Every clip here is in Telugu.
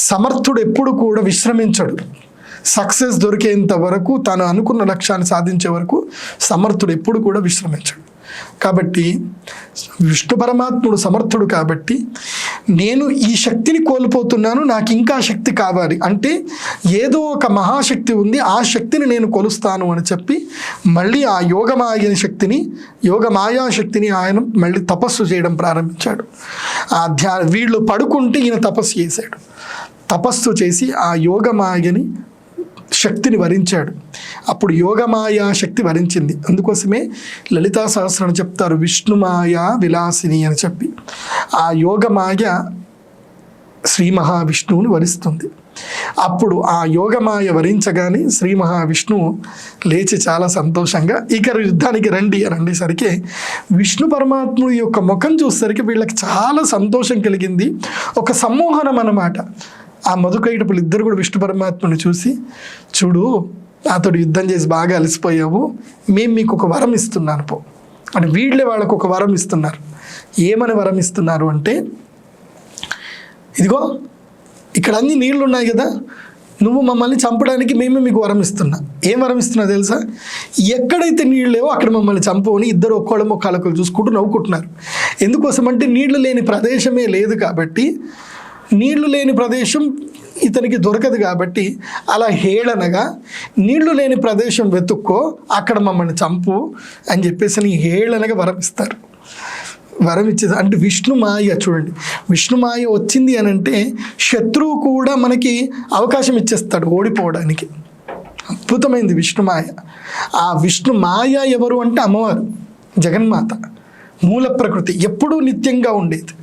సమర్థుడు ఎప్పుడు కూడా విశ్రమించడు. సక్సెస్ దొరికేంత వరకు, తాను అనుకున్న లక్ష్యాన్ని సాధించే వరకు సమర్థుడు ఎప్పుడు కూడా విశ్రమించడు. కాబట్టి విష్ణు పరమాత్ముడు సమర్థుడు. కాబట్టి నేను ఈ శక్తిని కోల్పోతున్నాను, నాకు ఇంకా శక్తి కావాలి అంటే ఏదో ఒక మహాశక్తి ఉంది, ఆ శక్తిని నేను కొలుస్తాను అని చెప్పి మళ్ళీ ఆ యోగమాయా శక్తిని ఆయన మళ్ళీ తపస్సు చేయడం ప్రారంభించాడు. వీళ్ళు పడుకుంటే ఈయన తపస్సు చేశాడు. తపస్సు చేసి ఆ యోగమాయని శక్తిని వరించాడు. అప్పుడు యోగమాయా శక్తి వరించింది. అందుకోసమే లలితా సహస్రం చెప్తారు విష్ణుమాయ విలాసిని అని చెప్పి. ఆ యోగమాయ శ్రీ మహావిష్ణువుని వరిస్తుంది. అప్పుడు ఆ యోగమాయ వరించగానే శ్రీ మహావిష్ణువు లేచి చాలా సంతోషంగా ఇక యుద్ధానికి రండి అని అనేసరికి విష్ణు పరమాత్ముడి యొక్క ముఖం చూసేసరికి వీళ్ళకి చాలా సంతోషం కలిగింది. ఒక సమ్మోహనం అన్నమాట. ఆ మధుకైటపులు ఇద్దరు కూడా విష్ణు పరమాత్మని చూసి, చూడు నాతో యుద్ధం చేసి బాగా అలసిపోయావు, మేము మీకు ఒక వరం ఇస్తున్నాను పో అని వీళ్ళే వాళ్ళకు ఒక వరం ఇస్తున్నారు. ఏమని వరం ఇస్తున్నారు అంటే, ఇదిగో ఇక్కడ అన్ని నీళ్లు ఉన్నాయి కదా, నువ్వు మమ్మల్ని చంపడానికి మేమే మీకు వరం ఇస్తున్నా. ఏం వరం ఇస్తున్నా తెలుసా? ఎక్కడైతే నీళ్ళు లేవో అక్కడ మమ్మల్ని చంపని ఇద్దరు ఒక్కళ్ళొక్కళ్ళు చూసుకుంటూ నవ్వుకుంటున్నారు. ఎందుకోసం అంటే నీళ్లు లేని ప్రదేశమే లేదు కాబట్టి, నీళ్లు లేని ప్రదేశం ఇతనికి దొరకదు కాబట్టి అలా హేళనగా నీళ్లు లేని ప్రదేశం వెతుక్కో, అక్కడ మమ్మల్ని చంపు అని చెప్పేసి హేళనగా వరం ఇస్తారు. వరం ఇచ్చేది అంటే విష్ణుమాయ. చూడండి, విష్ణుమాయ వచ్చింది అని అంటే శత్రువు కూడా మనకి అవకాశం ఇచ్చేస్తాడు ఓడిపోవడానికి. అద్భుతమైంది విష్ణుమాయ. ఆ విష్ణుమాయ ఎవరు అంటే అమ్మవారు జగన్మాత, మూల ప్రకృతి, ఎప్పుడూ నిత్యంగా ఉండేది.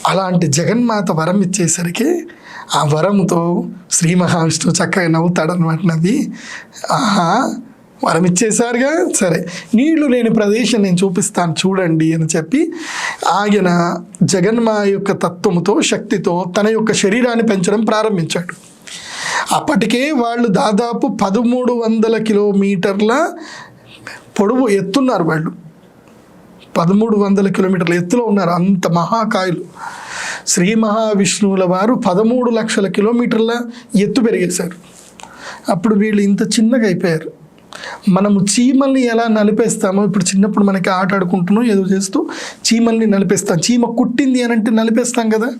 అలాంటి జగన్మాత వరం ఇచ్చేసరికి ఆ వరముతో శ్రీ మహావిష్ణువు చక్కగా నవ్వుతాడనమాట. నవ్వి, ఆహా వరం ఇచ్చేసారుగా, సరే నీళ్లు లేని ప్రదేశం నేను చూపిస్తాను చూడండి అని చెప్పి ఆయన జగన్మాయ యొక్క తత్వముతో శక్తితో తన యొక్క శరీరాన్ని పెంచడం ప్రారంభించాడు. అప్పటికే వాళ్ళు దాదాపు 1300 కిలోమీటర్ల పొడవు ఎత్తున్నారు. వాళ్ళు 1300 కిలోమీటర్ల ఎత్తులో ఉన్నారు. అంత మహాకాయులు. శ్రీ మహావిష్ణువుల వారు 13 లక్షల కిలోమీటర్ల ఎత్తు పెరిగేశారు. అప్పుడు వీళ్ళు ఇంత చిన్నగా అయిపోయారు. మనము చీమల్ని ఎలా నలిపేస్తామో, ఇప్పుడు చిన్నప్పుడు మనకి ఆట ఆడుకుంటున్నాం ఏదో చేస్తూ చీమల్ని నలిపేస్తాం. చీమ కుట్టింది అని అంటే నలిపేస్తాం కదా,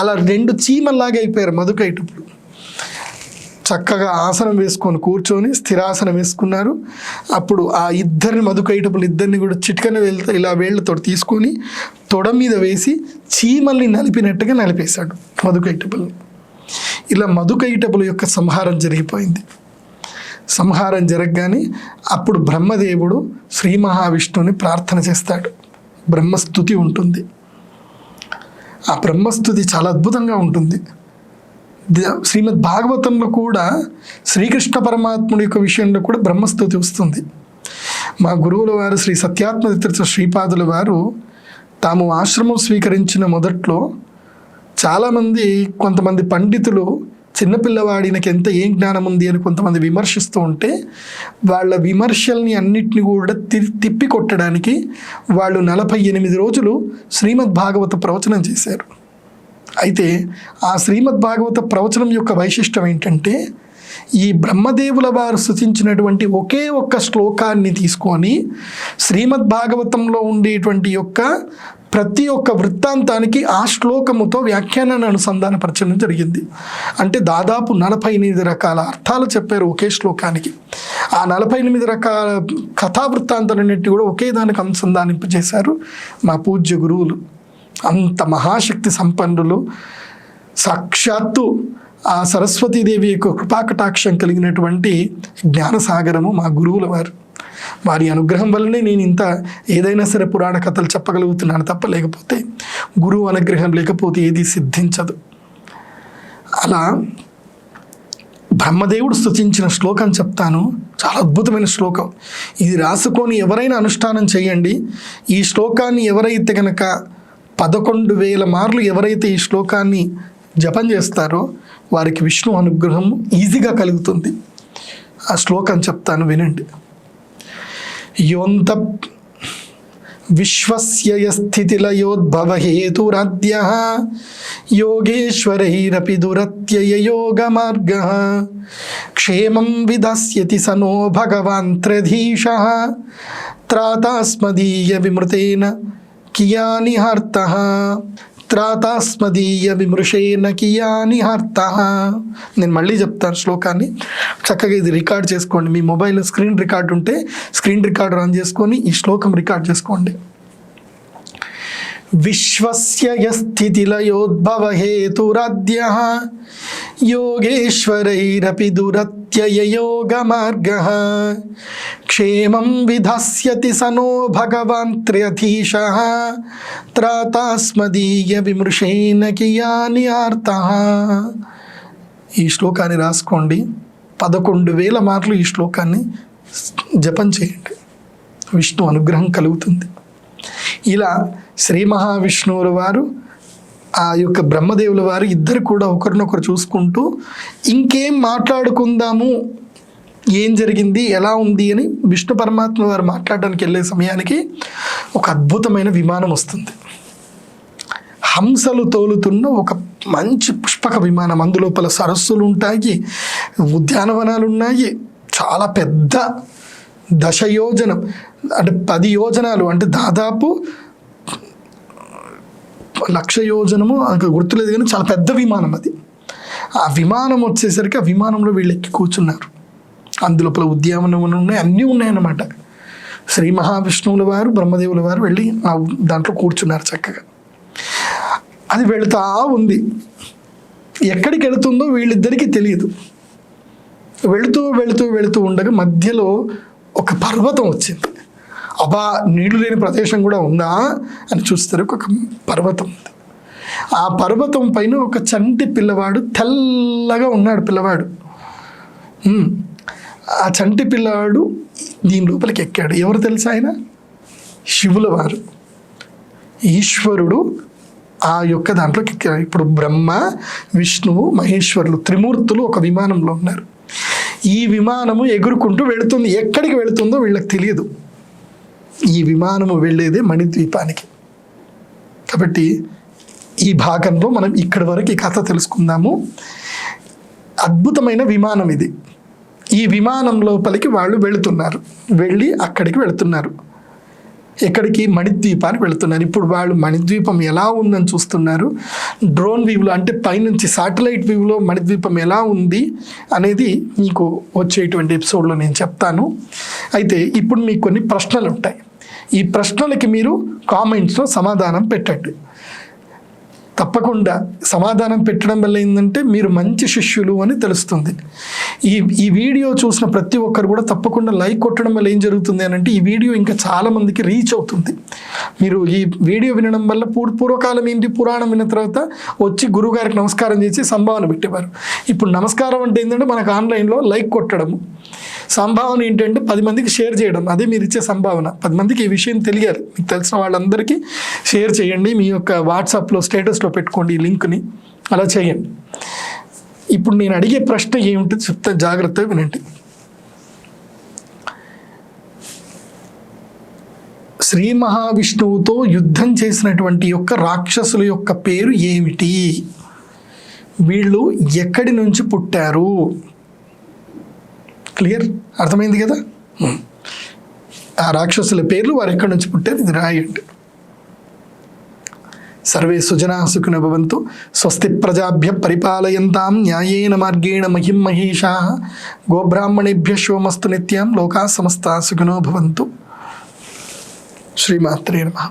అలా 2 చీమల్లాగా అయిపోయారు మధుకైటపులు. చక్కగా ఆసనం వేసుకొని కూర్చొని స్థిరాసనం వేసుకున్నారు. అప్పుడు ఆ ఇద్దరిని మధుకైటపులు ఇద్దరిని కూడా చిటికన ఇలా వేళ్లతో తీసుకొని తొడ మీద వేసి చీమల్ని నలిపినట్టుగా నలిపేశాడు మధుకైటపుల్ని. ఇలా మధుకైటపుల యొక్క సంహారం జరిగిపోయింది. సంహారం జరగగానే అప్పుడు బ్రహ్మదేవుడు శ్రీ మహావిష్ణువుని ప్రార్థన చేస్తాడు. బ్రహ్మస్తుతి ఉంటుంది. ఆ బ్రహ్మస్తుతి చాలా అద్భుతంగా ఉంటుంది. శ్రీమద్ భాగవతంలో కూడా శ్రీకృష్ణ పరమాత్ముడి యొక్క విషయంలో కూడా బ్రహ్మస్తుతి వస్తుంది. మా గురువుల వారు శ్రీ సత్యాత్మతీర్థ శ్రీపాదుల వారు తాము ఆశ్రమం స్వీకరించిన మొదట్లో చాలామంది కొంతమంది పండితులు చిన్నపిల్లవాడినకి ఏం జ్ఞానం ఉంది అని కొంతమంది విమర్శిస్తూ ఉంటే వాళ్ళ విమర్శల్ని అన్నిటిని కూడా తిప్పి కొట్టడానికి వాళ్ళు 48 రోజులు శ్రీమద్ భాగవత ప్రవచనం చేశారు. అయితే ఆ శ్రీమద్ భాగవత ప్రవచనం యొక్క వైశిష్టం ఏంటంటే, ఈ బ్రహ్మదేవుల వారు సూచించినటువంటి ఒకే ఒక్క శ్లోకాన్ని తీసుకొని శ్రీమద్ భాగవతంలో ఉండేటువంటి యొక్క ప్రతి ఒక్క వృత్తాంతానికి ఆ శ్లోకముతో వ్యాఖ్యానాన్ని అనుసంధానపరచడం జరిగింది. అంటే దాదాపు 48 రకాల అర్థాలు చెప్పారు ఒకే శ్లోకానికి. ఆ 48 రకాల కథా వృత్తాంతాలన్నిటి కూడా ఒకే దానికి అనుసంధానింపజేశారు మా పూజ్య గురువులు. అంత మహాశక్తి సంపన్నులు. సాక్షాత్తు ఆ సరస్వతీదేవి యొక్క కృపాకటాక్షం కలిగినటువంటి జ్ఞానసాగరము మా గురువుల వారు. వారి అనుగ్రహం వల్లనే నేను ఇంత ఏదైనా సరే పురాణ కథలు చెప్పగలుగుతున్నాను తప్ప, లేకపోతే గురువు అనుగ్రహం లేకపోతే ఏది సిద్ధించదు. అలా బ్రహ్మదేవుడు స్తుతించిన శ్లోకం చెప్తాను. చాలా అద్భుతమైన శ్లోకం. ఇది రాసుకొని ఎవరైనా అనుష్ఠానం చేయండి. ఈ శ్లోకాన్ని ఎవరైతే కనుక 11,000 మార్లు ఎవరైతే ఈ శ్లోకాన్ని జపం చేస్తారో వారికి విష్ణు అనుగ్రహం ఈజీగా కలుగుతుంది. ఆ శ్లోకం చెప్తాను, వినండి. యోంత విశ్వస్య స్థితిలయోద్భవహేతురాద్యః యోగేశ్వరైరపి దురత్యయ యోగమార్గః క్షేమం విధాస్యతి స నో భగవాన్ త్రధీశః త్రాతాస్మదీయ విమృతేన కియాని హర్తః త్రాతాస్మదీయ విమృశేన కియాని హర్తః. నేను మళ్ళీ చెప్తాను శ్లోకాన్ని, చక్కగా ఇది రికార్డ్ చేసుకోండి. మీ మొబైల్లో స్క్రీన్ రికార్డ్ ఉంటే స్క్రీన్ రికార్డ్ రన్ చేసుకొని ఈ శ్లోకం రికార్డ్ చేసుకోండి. విశ్వస్య స్థితిలయోద్భవహేతురాద్యః యోగేశ్వరైరపి దురత్యయ యోగమార్గః క్షేమం విధాస్యతి స నో భగవాన్ త్రయధీశః త్రాతాస్మదీయ విమృశేన కియాని ఆర్తః. ఈ శ్లోకాన్ని రాసుకోండి. 11,000 మార్లు ఈ శ్లోకాన్ని జపం చేయండి. విష్ణు అనుగ్రహం కలుగుతుంది. ఇలా శ్రీ మహావిష్ణువుల వారు ఆ యొక్క బ్రహ్మదేవుల వారు ఇద్దరు కూడా ఒకరినొకరు చూసుకుంటూ ఇంకేం మాట్లాడుకుందాము, ఏం జరిగింది, ఎలా ఉంది అని విష్ణు పరమాత్మ వారు మాట్లాడడానికి వెళ్ళే సమయానికి ఒక అద్భుతమైన విమానం వస్తుంది. హంసలు తోలుతున్న ఒక మంచి పుష్పక విమానం. అందులోపల సరస్సులు ఉంటాయి, ఉద్యానవనాలు ఉన్నాయి. చాలా పెద్ద 10 యోజనం అంటే 10 యోజనాలు అంటే దాదాపు 1,00,000 యోజనము గుర్తులేదు కానీ చాలా పెద్ద విమానం అది. ఆ విమానం వచ్చేసరికి ఆ విమానంలో వీళ్ళు ఎక్కి కూర్చున్నారు. అందులోపల ఉద్యానవనం ఉన్నాయి, అన్నీ ఉన్నాయన్నమాట. శ్రీ మహావిష్ణువుల వారు బ్రహ్మదేవుల వారు వెళ్ళి ఆ దాంట్లో కూర్చున్నారు చక్కగా. అది వెళుతూ ఉంది. ఎక్కడికి వెళుతుందో వీళ్ళిద్దరికీ తెలియదు. వెళుతూ వెళుతూ వెళుతూ ఉండగా మధ్యలో ఒక పర్వతం వచ్చింది. అబ్బా, నీళ్లు లేని ప్రదేశం కూడా ఉందా అని చూస్తారు. ఒక పర్వతం ఉంది. ఆ పర్వతం పైన ఒక చంటి పిల్లవాడు, తెల్లగా ఉన్నాడు పిల్లవాడు. ఆ చంటి పిల్లవాడు దీని లోపలికి ఎక్కాడు. ఎవరు తెలుసా? ఆయన శివుల వారు, ఈశ్వరుడు. ఆ యొక్క దాంట్లోకి ఎక్కాడు. ఇప్పుడు బ్రహ్మ, విష్ణువు, మహేశ్వరులు త్రిమూర్తులు ఒక విమానంలో ఉన్నారు. ఈ విమానము ఎగురుకుంటూ వెళుతుంది. ఎక్కడికి వెళుతుందో వీళ్ళకి తెలియదు. ఈ విమానము వెళ్ళేదే మణిద్వీపానికి. కాబట్టి ఈ భాగంలో మనం ఇక్కడి వరకు ఈ కథ తెలుసుకుందాము. అద్భుతమైన విమానం ఇది. ఈ విమానం లోపలికి వాళ్ళు వెళుతున్నారు. వెళ్ళి అక్కడికి వెళుతున్నారు. ఎక్కడికి? మణిద్వీపానికి వెళుతున్నారు. ఇప్పుడు వాళ్ళు మణిద్వీపం ఎలా ఉందని చూస్తున్నారు. డ్రోన్ వ్యూలో అంటే పైనుంచి శాటిలైట్ వ్యూలో మణిద్వీపం ఎలా ఉంది అనేది మీకు వచ్చేటువంటి ఎపిసోడ్లో నేను చెప్తాను. అయితే ఇప్పుడు మీకు కొన్ని ప్రశ్నలు ఉంటాయి. ఈ ప్రశ్నలకి మీరు కామెంట్స్లో సమాధానం పెట్టండి. తప్పకుండా సమాధానం పెట్టడం వల్ల ఏంటంటే మీరు మంచి శిష్యులు అని తెలుస్తుంది. ఈ వీడియో చూసిన ప్రతి ఒక్కరు కూడా తప్పకుండా లైక్ కొట్టడం వల్ల ఏం జరుగుతుంది అని అంటే ఈ వీడియో ఇంకా చాలామందికి రీచ్ అవుతుంది. మీరు ఈ వీడియో వినడం వల్ల పూర్వకాలం ఏంటి, పురాణం విన్న తర్వాత వచ్చి గురువుగారికి నమస్కారం చేసి సంభావన పెట్టేవారు. ఇప్పుడు నమస్కారం అంటే ఏంటంటే మనకు ఆన్లైన్లో లైక్ కొట్టడము. సంభావన ఏంటంటే 10 మందికి షేర్ చేయడం. అదే మీరు ఇచ్చే సంభావన. 10 మందికి ఈ విషయం తెలియాలి. మీకు తెలిసిన వాళ్ళందరికీ షేర్ చేయండి. మీ యొక్క వాట్సాప్లో స్టేటస్లో పెట్టుకోండి ఈ లింక్ని. అలా చేయండి. ఇప్పుడు నేను అడిగే ప్రశ్న ఏమిటో చెప్తే జాగ్రత్తగా వినండి. శ్రీ మహావిష్ణువుతో యుద్ధం చేసినటువంటి యొక్క రాక్షసుల యొక్క పేరు ఏమిటి? వీళ్ళు ఎక్కడి నుంచి పుట్టారు? క్లియర్? అర్థమైంది కదా? ఆ రాక్షసుల పేర్లు వారు ఎక్కడి నుంచి పుట్టారు ఇది రాయండి. సర్వే సుజనా సుఖినో భవంతు. స్వస్తి ప్రజాభ్య పరిపాలయంతాం న్యాయేన మార్గేణ మహిం మహేషాః. గోబ్రాహ్మణేభ్యః శుభమస్తు నిత్యం. లోకాః సమస్తాః సుఖినో భవంతు. శ్రీమాత్రే నమః.